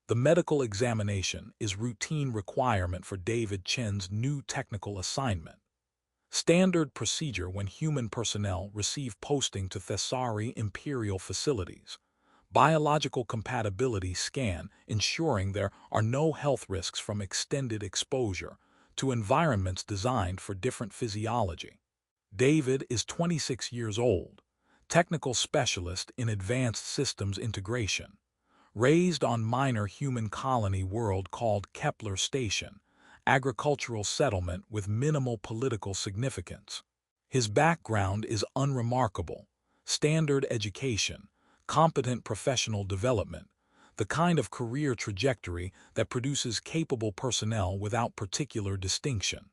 The medical examination is routine requirement for David Chen's new technical assignment. Standard procedure when human personnel receive posting to Thessari Imperial facilities. Biological compatibility scan ensuring there are no health risks from extended exposure to environments designed for different physiology. David is 26 years old, technical specialist in advanced systems integration. Raised on minor human colony world called Kepler Station, agricultural settlement with minimal political significance. His background is unremarkable, standard education, competent professional development, the kind of career trajectory that produces capable personnel without particular distinction.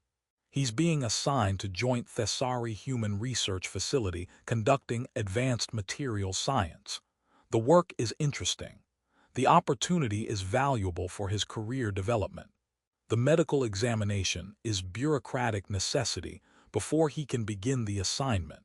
He's being assigned to Joint Thessari Human Research Facility conducting advanced material science. The work is interesting. The opportunity is valuable for his career development. The medical examination is bureaucratic necessity before he can begin the assignment.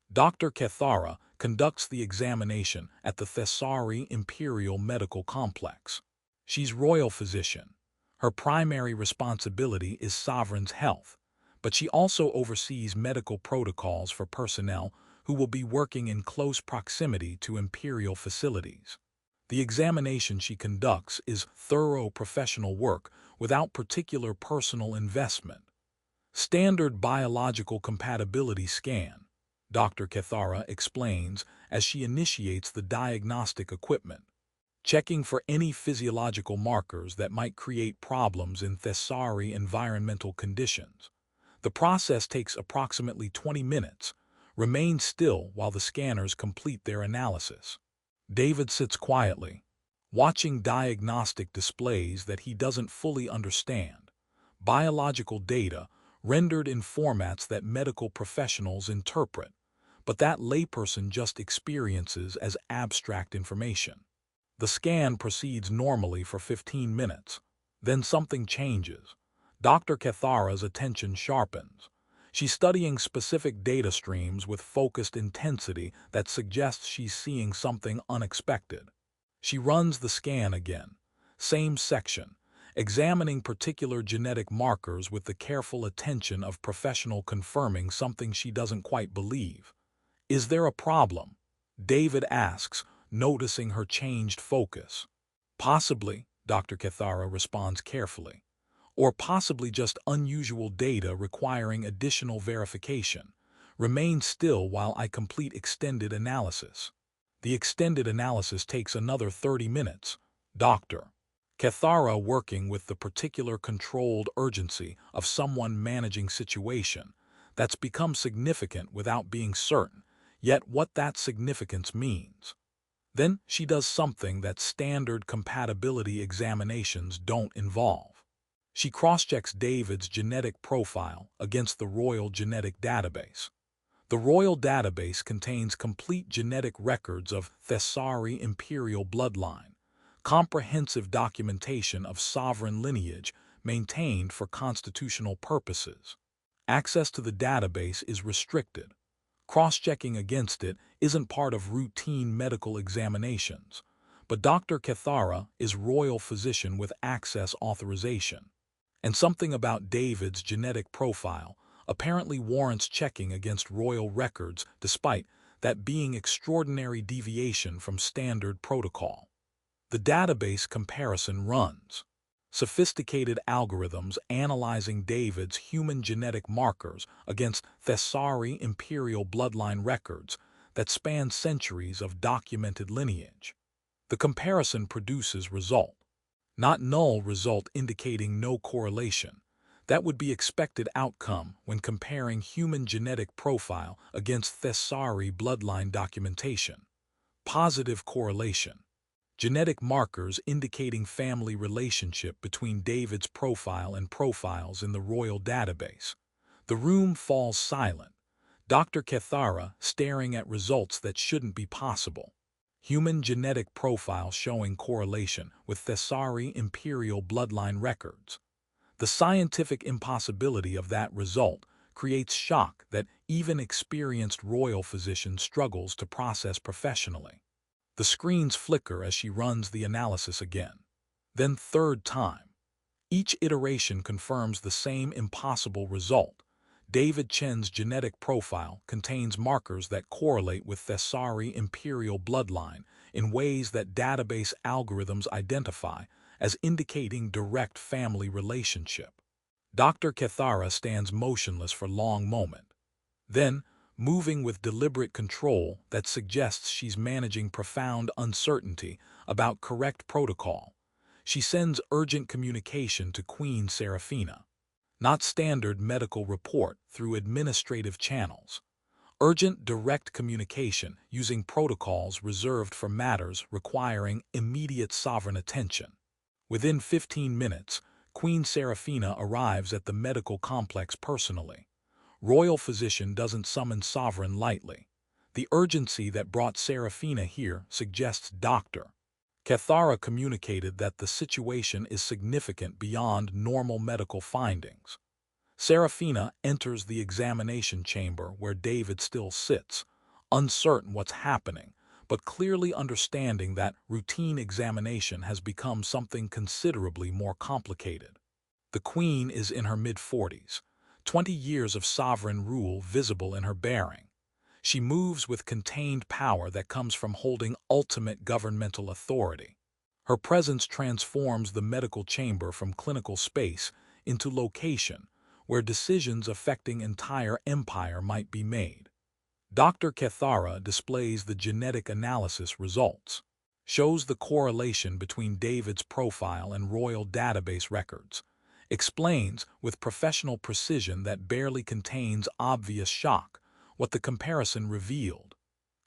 Dr. Kethara conducts the examination at the Thessari Imperial Medical Complex. She's royal physician. Her primary responsibility is sovereign's health, but she also oversees medical protocols for personnel who will be working in close proximity to imperial facilities. The examination she conducts is thorough professional work without particular personal investment. Standard biological compatibility scan, Dr. Kethara explains as she initiates the diagnostic equipment, checking for any physiological markers that might create problems in Thessari environmental conditions. The process takes approximately 20 minutes. Remain still while the scanners complete their analysis. David sits quietly, watching diagnostic displays that he doesn't fully understand, biological data rendered in formats that medical professionals interpret, but that layperson just experiences as abstract information. The scan proceeds normally for 15 minutes. Then something changes. Dr. Kethara's attention sharpens. She's studying specific data streams with focused intensity that suggests she's seeing something unexpected. She runs the scan again, same section, examining particular genetic markers with the careful attention of professional confirming something she doesn't quite believe. Is there a problem? David asks, noticing her changed focus. Possibly, Dr. Kethara responds carefully. Or possibly just unusual data requiring additional verification. Remain still while I complete extended analysis. The extended analysis takes another 30 minutes. Dr. Kethara working with the particular controlled urgency of someone managing situation that's become significant without being certain, yet what that significance means. Then she does something that standard compatibility examinations don't involve. She cross-checks David's genetic profile against the Royal Genetic Database. The Royal Database contains complete genetic records of Thessari Imperial bloodline, comprehensive documentation of sovereign lineage maintained for constitutional purposes. Access to the database is restricted. Cross-checking against it isn't part of routine medical examinations, but Dr. Kethara is royal physician with access authorization. And something about David's genetic profile apparently warrants checking against royal records despite that being extraordinary deviation from standard protocol. The database comparison runs. Sophisticated algorithms analyzing David's human genetic markers against Thessari Imperial bloodline records that span centuries of documented lineage. The comparison produces result. Not null result indicating no correlation. That would be expected outcome when comparing human genetic profile against Thessari bloodline documentation. Positive correlation. Genetic markers indicating family relationship between David's profile and profiles in the royal database. The room falls silent. Dr. Kethara staring at results that shouldn't be possible. Human genetic profile showing correlation with Thessari Imperial bloodline records. The scientific impossibility of that result creates shock that even experienced royal physician struggles to process professionally. The screens flicker as she runs the analysis again. then third time. Each iteration confirms the same impossible result. David Chen's genetic profile contains markers that correlate with Thessari Imperial bloodline in ways that database algorithms identify as indicating direct family relationship. Dr. Kethara stands motionless for a long moment. Then, moving with deliberate control that suggests she's managing profound uncertainty about correct protocol, she sends urgent communication to Queen Seraphina. Not standard medical report through administrative channels. Urgent direct communication using protocols reserved for matters requiring immediate sovereign attention. Within 15 minutes, Queen Seraphina arrives at the medical complex personally. Royal physician doesn't summon sovereign lightly. The urgency that brought Seraphina here suggests Dr. Kethara communicated that the situation is significant beyond normal medical findings. Saraphina enters the examination chamber where David still sits, uncertain what's happening, but clearly understanding that routine examination has become something considerably more complicated. The Queen is in her mid-40s, 20 years of sovereign rule visible in her bearing. She moves with contained power that comes from holding ultimate governmental authority. Her presence transforms the medical chamber from clinical space into location where decisions affecting entire empire might be made. Dr. Kethara displays the genetic analysis results, shows the correlation between David's profile and royal database records, explains with professional precision that barely contains obvious shock what the comparison revealed.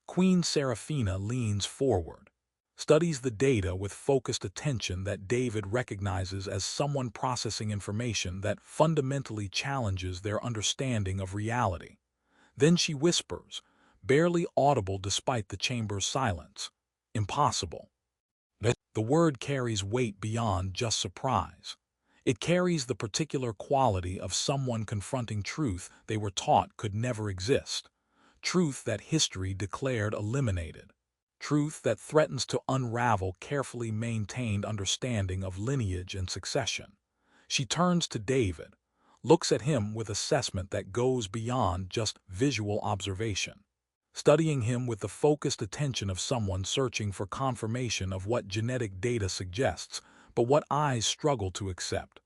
Queen Seraphina leans forward, studies the data with focused attention that David recognizes as someone processing information that fundamentally challenges their understanding of reality. Then she whispers, barely audible despite the chamber's silence, "Impossible." The word carries weight beyond just surprise. It carries the particular quality of someone confronting truth they were taught could never exist. Truth that history declared eliminated. Truth that threatens to unravel carefully maintained understanding of lineage and succession. She turns to David, looks at him with assessment that goes beyond just visual observation, studying him with the focused attention of someone searching for confirmation of what genetic data suggests, but what eyes struggle to accept.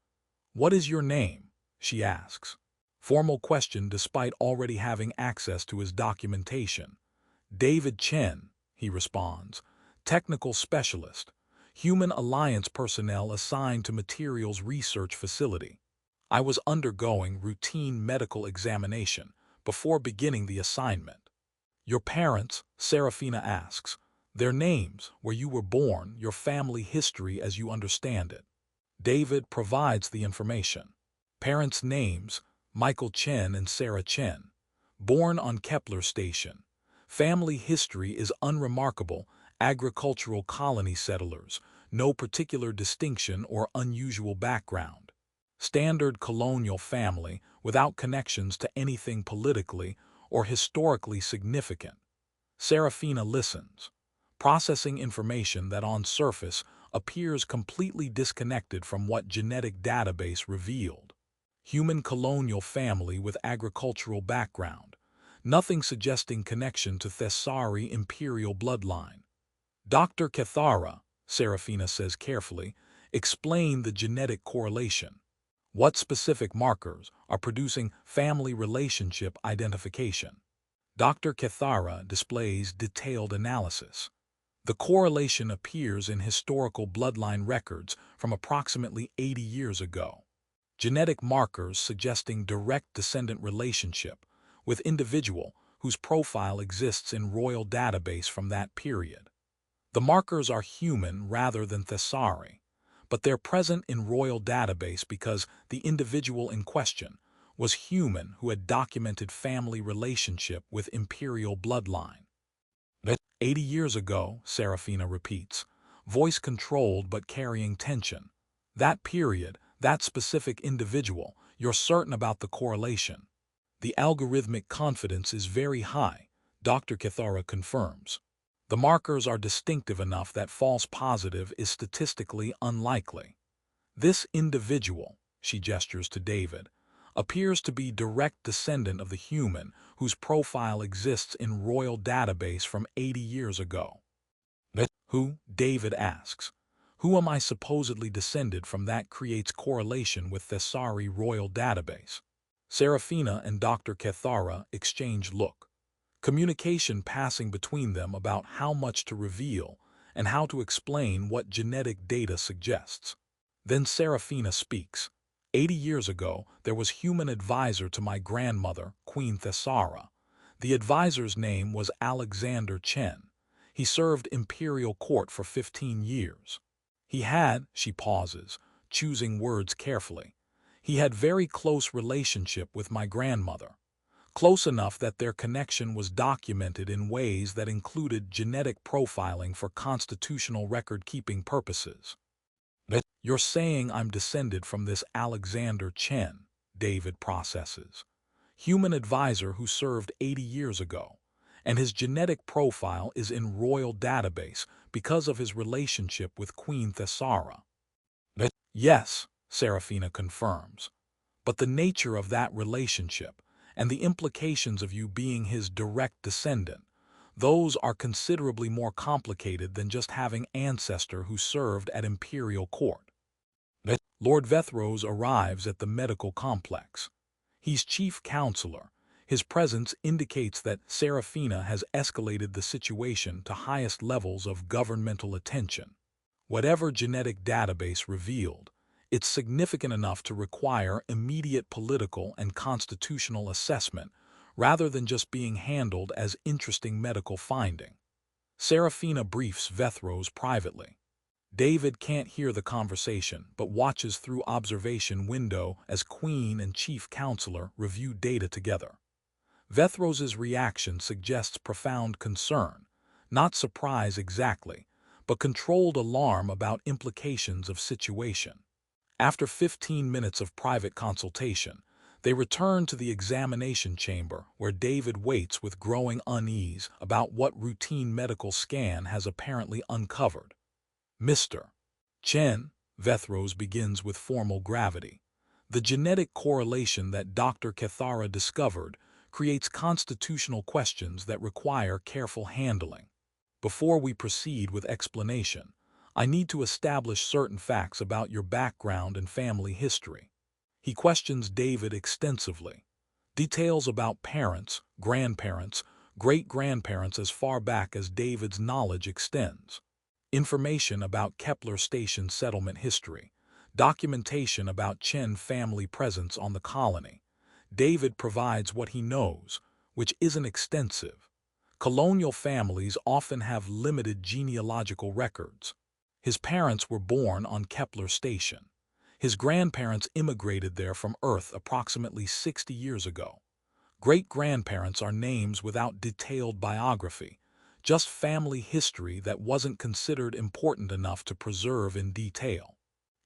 "What is your name?" she asks. Formal question despite already having access to his documentation. "David Chen," he responds, "technical specialist, human alliance personnel assigned to materials research facility. I was undergoing routine medical examination before beginning the assignment." "Your parents?" Seraphina asks. "Their names, where you were born, your family history as you understand it." David provides the information. Parents' names, Michael Chen and Sarah Chen. Born on Kepler Station. Family history is unremarkable, agricultural colony settlers, no particular distinction or unusual background. Standard colonial family without connections to anything politically or historically significant. Seraphina listens, processing information that on surface appears completely disconnected from what genetic database revealed. Human colonial family with agricultural background, nothing suggesting connection to Thessari Imperial bloodline. "Dr. Kethara," Seraphina says carefully, "explain the genetic correlation. What specific markers are producing family relationship identification?" Dr. Kethara displays detailed analysis. The correlation appears in historical bloodline records from approximately 80 years ago. Genetic markers suggesting direct descendant relationship with individual whose profile exists in royal database from that period. The markers are human rather than Thessari, but they're present in royal database because the individual in question was human who had documented family relationship with imperial bloodline. 80 years ago, Seraphina repeats, voice controlled but carrying tension. That period, that specific individual, you're certain about the correlation. The algorithmic confidence is very high, Dr. Kethara confirms. The markers are distinctive enough that false positive is statistically unlikely. This individual, she gestures to David, appears to be direct descendant of the human whose profile exists in royal database from 80 years ago. Who? David asks. Who am I supposedly descended from that creates correlation with Thessari royal database? Saraphina and Dr. Kethara exchange look. Communication passing between them about how much to reveal and how to explain what genetic data suggests. Then Seraphina speaks. 80 years ago, there was human advisor to my grandmother, Queen Thessara. The advisor's name was Alexander Chen. He served imperial court for 15 years. He had, she pauses, choosing words carefully. He had very close relationship with my grandmother. Close enough that their connection was documented in ways that included genetic profiling for constitutional record-keeping purposes. You're saying I'm descended from this Alexander Chen, David processes. Human advisor who served 80 years ago, and his genetic profile is in royal database because of his relationship with Queen Thessara. Yes, Saraphina confirms, but the nature of that relationship and the implications of you being his direct descendant, those are considerably more complicated than just having ancestor who served at imperial court. Lord Vethros arrives at the medical complex. He's chief counselor. His presence indicates that Saraphina has escalated the situation to highest levels of governmental attention. Whatever genetic database revealed, it's significant enough to require immediate political and constitutional assessment rather than just being handled as interesting medical finding. Saraphina briefs Vethros privately. David can't hear the conversation but watches through observation window as Queen and Chief Counselor review data together. Vethros's reaction suggests profound concern, not surprise exactly, but controlled alarm about implications of situation. After 15 minutes of private consultation, they return to the examination chamber where David waits with growing unease about what routine medical scan has apparently uncovered. Mr. Chen, Vethros begins with formal gravity. The genetic correlation that Dr. Kethara discovered creates constitutional questions that require careful handling. Before we proceed with explanation, I need to establish certain facts about your background and family history. He questions David extensively. Details about parents, grandparents, great-grandparents as far back as David's knowledge extends. Information about Kepler Station settlement history. Documentation about Chen family presence on the colony. David provides what he knows, which isn't extensive. Colonial families often have limited genealogical records. His parents were born on Kepler Station. His grandparents immigrated there from Earth approximately 60 years ago. Great-grandparents are names without detailed biography, just family history that wasn't considered important enough to preserve in detail.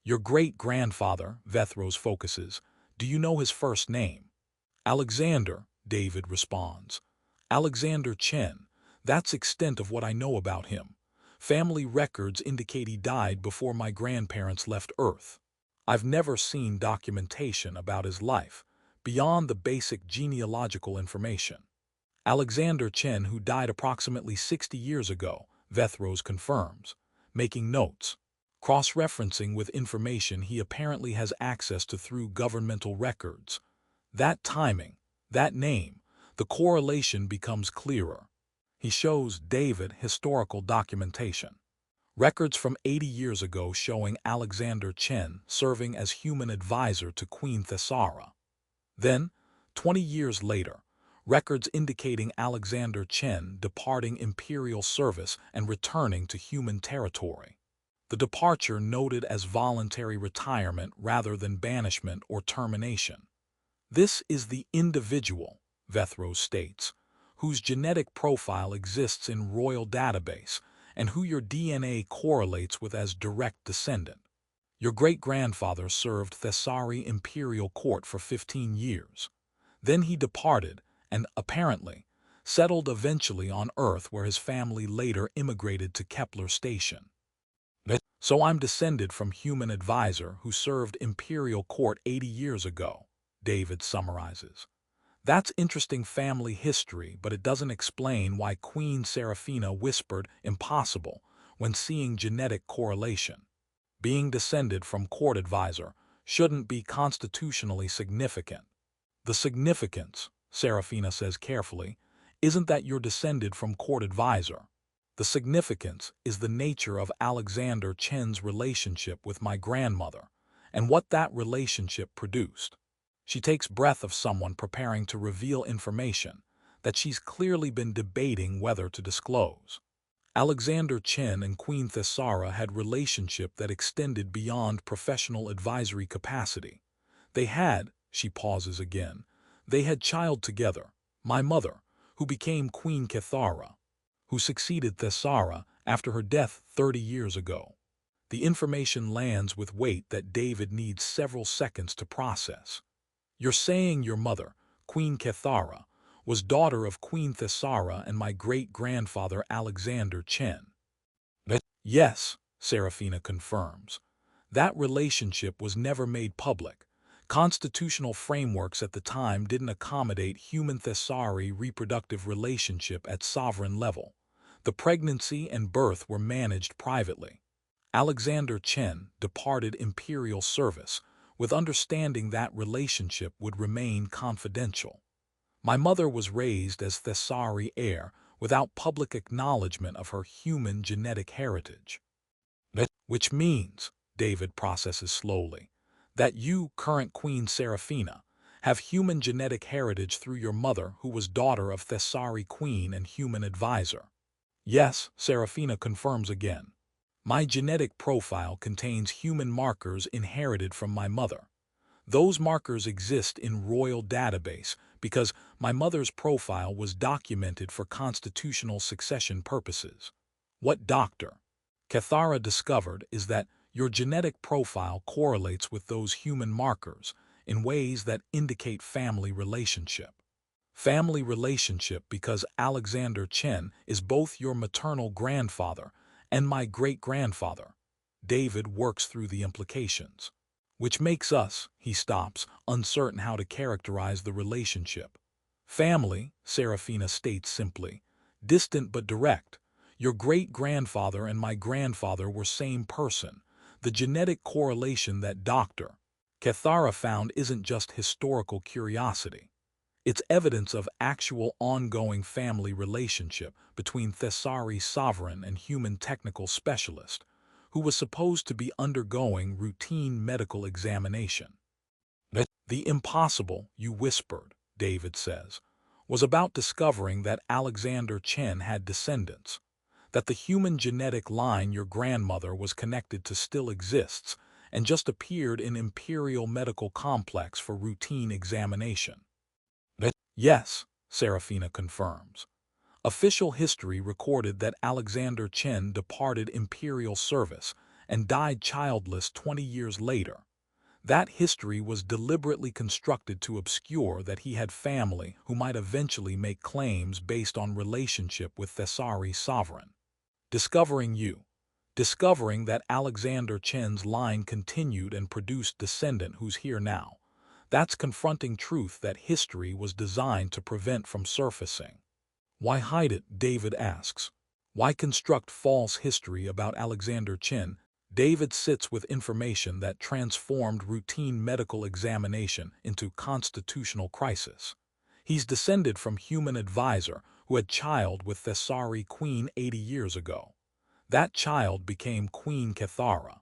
Your great-grandfather, Vethros focuses, do you know his first name? Alexander, David responds. Alexander Chen, that's extent of what I know about him. Family records indicate he died before my grandparents left Earth. I've never seen documentation about his life, beyond the basic genealogical information. Alexander Chen, who died approximately 60 years ago, Vethros confirms, making notes, cross-referencing with information he apparently has access to through governmental records. That timing, that name, the correlation becomes clearer. He shows David historical documentation. Records from 80 years ago showing Alexander Chen serving as human advisor to Queen Thessara. Then, 20 years later, records indicating Alexander Chen departing imperial service and returning to human territory. The departure noted as voluntary retirement rather than banishment or termination. This is the individual, Vethros states, whose genetic profile exists in royal database and who your DNA correlates with as direct descendant. Your great-grandfather served Thessari Imperial court for 15 years. Then he departed and, apparently, settled eventually on Earth where his family later immigrated to Kepler Station. So I'm descended from human advisor who served imperial court 80 years ago, David summarizes. That's interesting family history, but it doesn't explain why Queen Seraphina whispered impossible when seeing genetic correlation. Being descended from court advisor shouldn't be constitutionally significant. The significance, Saraphina says carefully, isn't that you're descended from court advisor. The significance is the nature of Alexander Chen's relationship with my grandmother and what that relationship produced. She takes breath of someone preparing to reveal information that she's clearly been debating whether to disclose. Alexander Chen and Queen Thessara had relationship that extended beyond professional advisory capacity. She pauses again, they had child together, my mother, who became Queen Kethara, who succeeded Thessara after her death 30 years ago. The information lands with weight that David needs several seconds to process. You're saying your mother, Queen Kethara, was daughter of Queen Thessara and my great-grandfather Alexander Chen. Yes, Saraphina confirms. That relationship was never made public. Constitutional frameworks at the time didn't accommodate human Thessari reproductive relationship at sovereign level. The pregnancy and birth were managed privately. Alexander Chen departed imperial service with understanding that relationship would remain confidential. My mother was raised as Thessari heir without public acknowledgement of her human genetic heritage. Which means, David processes slowly, that you, current Queen Seraphina, have human genetic heritage through your mother who was daughter of Thessari Queen and human advisor. Yes, Seraphina confirms again. My genetic profile contains human markers inherited from my mother. Those markers exist in royal database because my mother's profile was documented for constitutional succession purposes. What Dr. Kethara discovered is that your genetic profile correlates with those human markers in ways that indicate family relationship. Family relationship because Alexander Chen is both your maternal grandfather and my great-grandfather. David works through the implications. Which makes us, he stops, uncertain how to characterize the relationship. Family, Seraphina states simply, distant but direct. Your great-grandfather and my grandfather were same person. The genetic correlation that Dr. Kethara found isn't just historical curiosity. It's evidence of actual ongoing family relationship between Thessari sovereign and human technical specialist, who was supposed to be undergoing routine medical examination. The impossible, you whispered, David says, was about discovering that Alexander Chen had descendants, that the human genetic line your grandmother was connected to still exists and just appeared in Imperial Medical Complex for routine examination. Yes, Seraphina confirms. Official history recorded that Alexander Chen departed imperial service and died childless 20 years later. That history was deliberately constructed to obscure that he had family who might eventually make claims based on relationship with Thessari sovereign. Discovering that Alexander Chen's line continued and produced descendant who's here now. That's confronting truth that history was designed to prevent from surfacing. Why hide it, David asks. Why construct false history about Alexander Chen? David sits with information that transformed routine medical examination into constitutional crisis. He's descended from human advisor who had child with Thessari Queen 80 years ago. That child became Queen Kethara.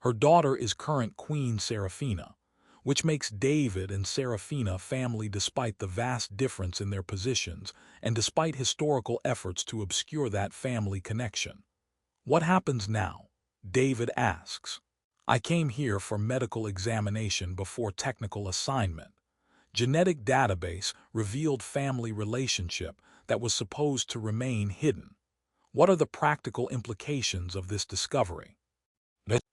Her daughter is current Queen Seraphina, which makes David and Seraphina family despite the vast difference in their positions and despite historical efforts to obscure that family connection. What happens now? David asks. I came here for medical examination before technical assignment. Genetic database revealed family relationship that was supposed to remain hidden. What are the practical implications of this discovery?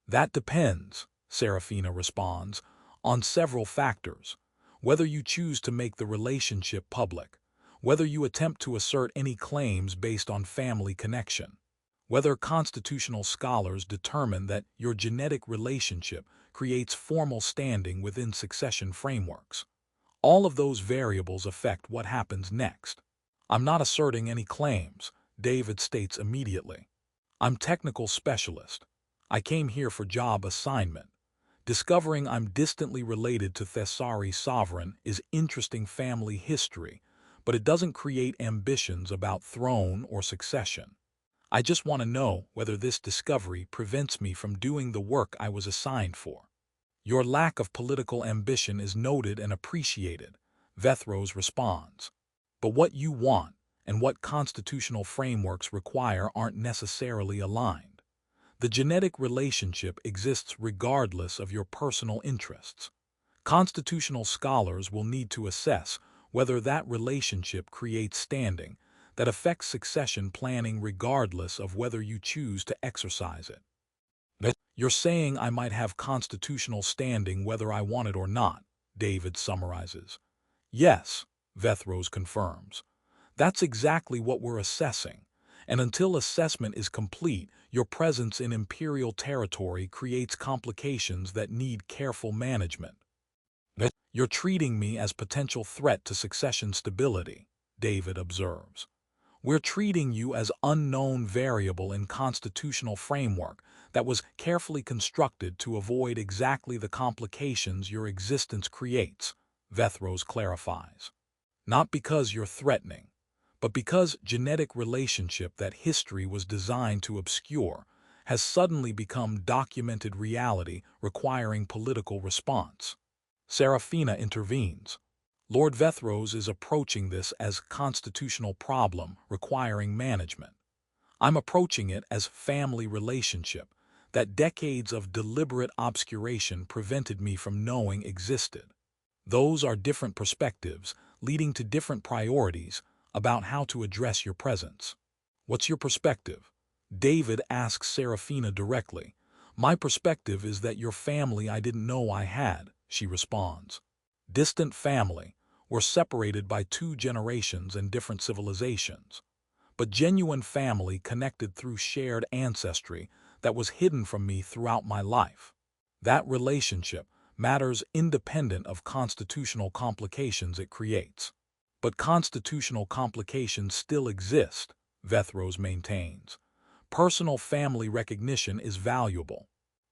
That depends, Seraphina responds, on several factors. Whether you choose to make the relationship public, whether you attempt to assert any claims based on family connection, whether constitutional scholars determine that your genetic relationship creates formal standing within succession frameworks. All of those variables affect what happens next. I'm not asserting any claims, David states immediately. I'm technical specialist. I came here for job assignment. Discovering I'm distantly related to Thessari sovereign is interesting family history, but it doesn't create ambitions about throne or succession. I just want to know whether this discovery prevents me from doing the work I was assigned for. Your lack of political ambition is noted and appreciated, Vethros responds. But what you want and what constitutional frameworks require aren't necessarily aligned. The genetic relationship exists regardless of your personal interests. Constitutional scholars will need to assess whether that relationship creates standing that affects succession planning regardless of whether you choose to exercise it. You're saying I might have constitutional standing whether I want it or not, David summarizes. Yes, Vethros confirms. That's exactly what we're assessing. And until assessment is complete, your presence in imperial territory creates complications that need careful management. You're treating me as potential threat to succession stability, David observes. We're treating you as unknown variable in constitutional framework that was carefully constructed to avoid exactly the complications your existence creates, Vethros clarifies. Not because you're threatening, but because genetic relationship that history was designed to obscure has suddenly become documented reality requiring political response. Saraphina intervenes. Lord Vethros is approaching this as constitutional problem requiring management. I'm approaching it as family relationship that decades of deliberate obscuration prevented me from knowing existed. Those are different perspectives leading to different priorities about how to address your presence. What's your perspective? David asks Seraphina directly. My perspective is that your family I didn't know I had, she responds. Distant family. We're separated by 2 generations and different civilizations. But genuine family connected through shared ancestry that was hidden from me throughout my life. That relationship matters independent of constitutional complications it creates. But constitutional complications still exist, Vethros maintains. Personal family recognition is valuable,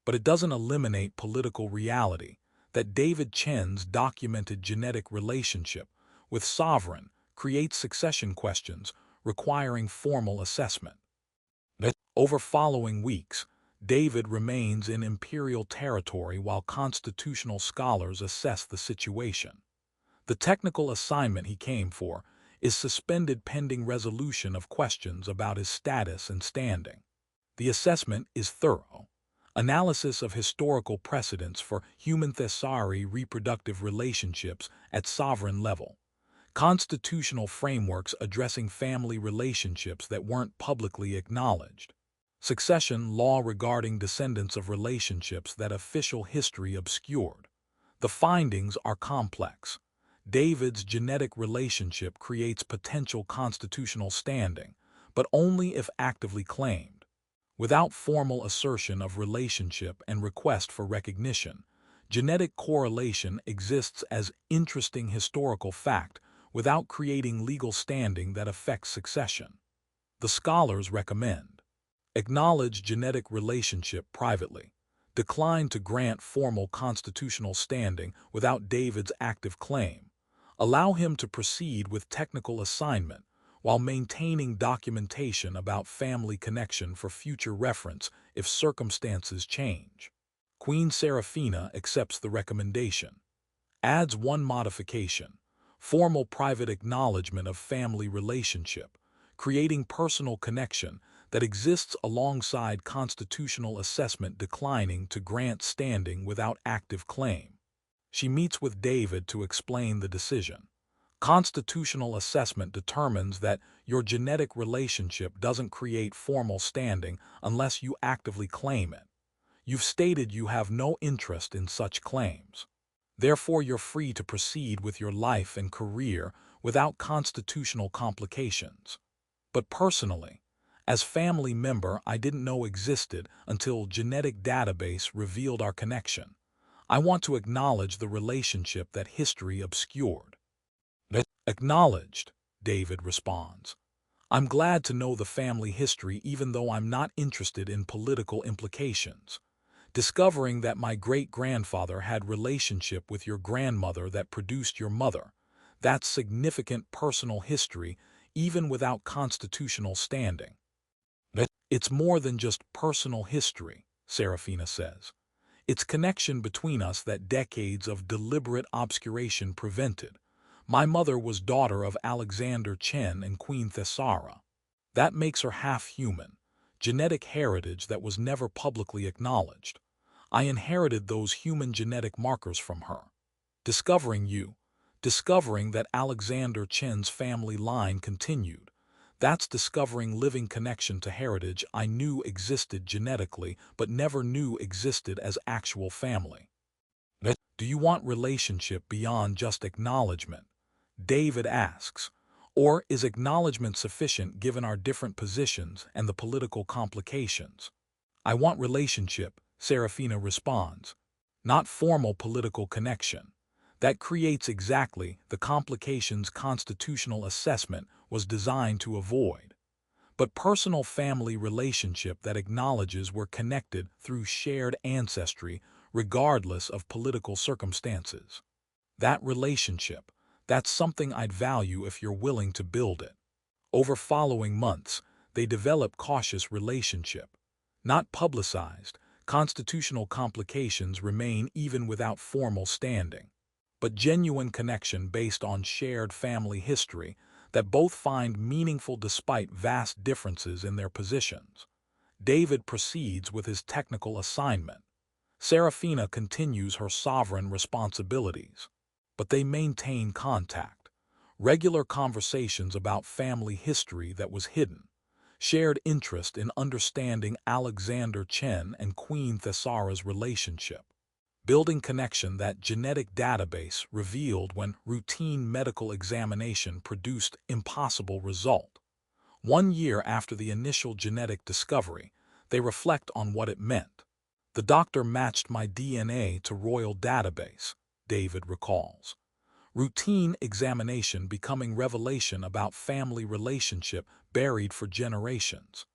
but it doesn't eliminate political reality that David Chen's documented genetic relationship with sovereign creates succession questions requiring formal assessment. Over following weeks, David remains in imperial territory while constitutional scholars assess the situation. The technical assignment he came for is suspended pending resolution of questions about his status and standing. The assessment is thorough. Analysis of historical precedents for human Thessari reproductive relationships at sovereign level. Constitutional frameworks addressing family relationships that weren't publicly acknowledged. Succession law regarding descendants of relationships that official history obscured. The findings are complex. David's genetic relationship creates potential constitutional standing, but only if actively claimed. Without formal assertion of relationship and request for recognition, genetic correlation exists as interesting historical fact without creating legal standing that affects succession. The scholars recommend: acknowledge genetic relationship privately, decline to grant formal constitutional standing without David's active claim, allow him to proceed with technical assignment, while maintaining documentation about family connection for future reference if circumstances change. Queen Seraphina accepts the recommendation. Adds 1 modification: formal private acknowledgement of family relationship, creating personal connection that exists alongside constitutional assessment declining to grant standing without active claim. She meets with David to explain the decision. Constitutional assessment determines that your genetic relationship doesn't create formal standing unless you actively claim it. You've stated you have no interest in such claims. Therefore, you're free to proceed with your life and career without constitutional complications. But personally, as family member I didn't know existed until genetic database revealed our connection. I want to acknowledge the relationship that history obscured. Acknowledged, David responds. I'm glad to know the family history even though I'm not interested in political implications. Discovering that my great-grandfather had relationship with your grandmother that produced your mother, that's significant personal history even without constitutional standing. It's more than just personal history, Saraphina says. It's connection between us that decades of deliberate obscuration prevented. My mother was daughter of Alexander Chen and Queen Thessara. That makes her half-human, genetic heritage that was never publicly acknowledged. I inherited those human genetic markers from her. Discovering you, discovering that Alexander Chen's family line continued, that's discovering living connection to heritage I knew existed genetically but never knew existed as actual family. Do you want relationship beyond just acknowledgement? David asks. Or is acknowledgement sufficient given our different positions and the political complications? I want relationship, Seraphina responds. Not formal political connection. That creates exactly the complications constitutional assessment was designed to avoid. But personal family relationship that acknowledges we're connected through shared ancestry regardless of political circumstances. That relationship, that's something I'd value if you're willing to build it. Over following months, they develop cautious relationship. Not publicized, constitutional complications remain even without formal standing. But genuine connection based on shared family history that both find meaningful despite vast differences in their positions. David proceeds with his technical assignment. Seraphina continues her sovereign responsibilities. But they maintain contact. Regular conversations about family history that was hidden. Shared interest in understanding Alexander Chen and Queen Thessara's relationship. Building connection that genetic database revealed when routine medical examination produced impossible result. 1 year after the initial genetic discovery, they reflect on what it meant. The doctor matched my DNA to royal database, David recalls. Routine examination becoming revelation about family relationship buried for generations.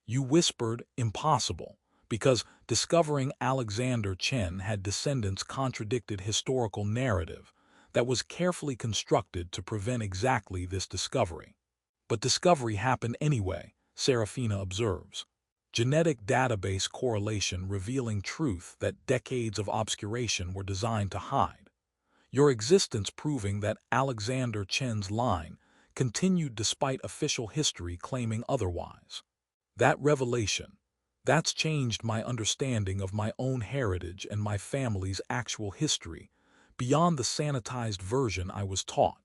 You whispered impossible, because discovering Alexander Chen had descendants contradicted historical narrative that was carefully constructed to prevent exactly this discovery. But discovery happened anyway, Saraphina observes. Genetic database correlation revealing truth that decades of obscuration were designed to hide. Your existence proving that Alexander Chen's line continued despite official history claiming otherwise. That revelation, that's changed my understanding of my own heritage and my family's actual history, beyond the sanitized version I was taught.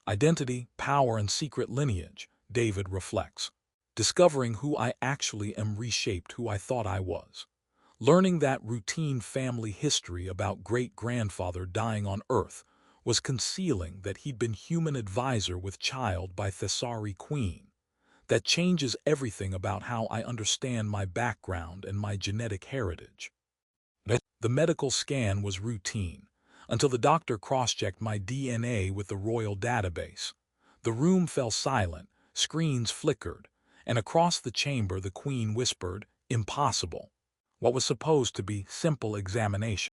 Identity, power, and secret lineage, David reflects. Discovering who I actually am reshaped who I thought I was. Learning that routine family history about great-grandfather dying on Earth was concealing that he'd been human advisor with child by Thessari Queen. That changes everything about how I understand my background and my genetic heritage. The medical scan was routine, until the doctor cross-checked my DNA with the royal database. The room fell silent, screens flickered, and across the chamber the Queen whispered, "Impossible." What was supposed to be simple examination